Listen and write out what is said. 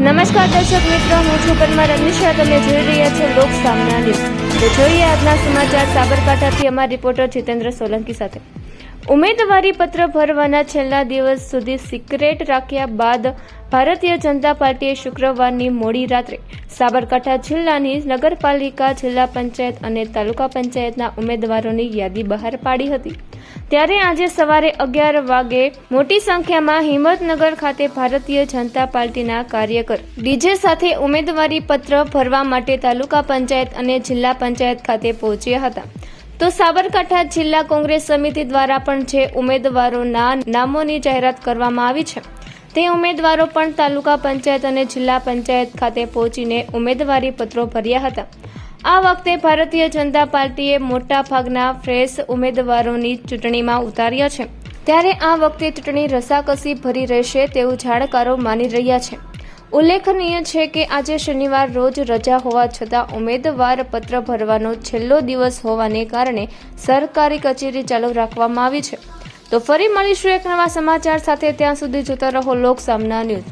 નમસ્કાર દર્શક મિત્રો, હું છું પરમાર અનિશા. તમે જોઈ રહ્યા છો લોક સામના ન્યૂઝ. તો જોઈએ આજના સમાચાર સાબરકાંઠાથી અમારા રિપોર્ટર જીતેન્દ્ર સોલંકી સાથે. ઉમેદવારી પત્ર ભરવાના છેલ્લા દિવસ સુધી સિક્રેટ રાખ્યા બાદ ભારતીય જનતા પાર્ટીએ શુક્રવારની મોડી રાત્રે સાબરકાંઠા જિલ્લાની નગરપાલિકા, જિલ્લા પંચાયત અને તાલુકા પંચાયતના ઉમેદવારોની યાદી બહાર પાડી હતી. ત્યારે આજે સવારે 11 વાગે મોટી સંખ્યામાં હિંમતનગર ખાતે ભારતીય જનતા પાર્ટીના કાર્યકર ડીજે સાથે ઉમેદવારી પત્ર ભરવા માટે તાલુકા પંચાયત અને જિલ્લા પંચાયત ખાતે પહોંચ્યા હતા. તો સાબરકાંઠા જિલ્લા કોંગ્રેસ સમિતિ દ્વારા પણ જે ઉમેદવારોના નામોની જાહેરાત કરવામાં આવી છે તે ઉમેદવારો પણ તાલુકા પંચાયત અને જિલ્લા પંચાયત ખાતે પહોંચીને ઉમેદવારી પત્રો ભર્યા હતા. આ વખતે ભારતીય જનતા પાર્ટીએ મોટા ભાગના ફ્રેશ ઉમેદવારોની ચૂંટણીમાં ઉતાર્યા છે. ત્યારે આ વખતે ચૂંટણી રસાકસી ભરી રહેશે તેવું જાણકારો માની રહ્યા છે. ઉલ્લેખનીય છે કે આજે શનિવાર રોજ રજા હોવા છતાં ઉમેદવાર પત્ર ભરવાનો છેલ્લો દિવસ હોવાને કારણે સરકારી કચેરી ચાલુ રાખવામાં આવી છે. તો ફરી મળીશું એક નવા સમાચાર સાથે. ત્યાં સુધી જોતા રહો લોક સામના ન્યૂઝ.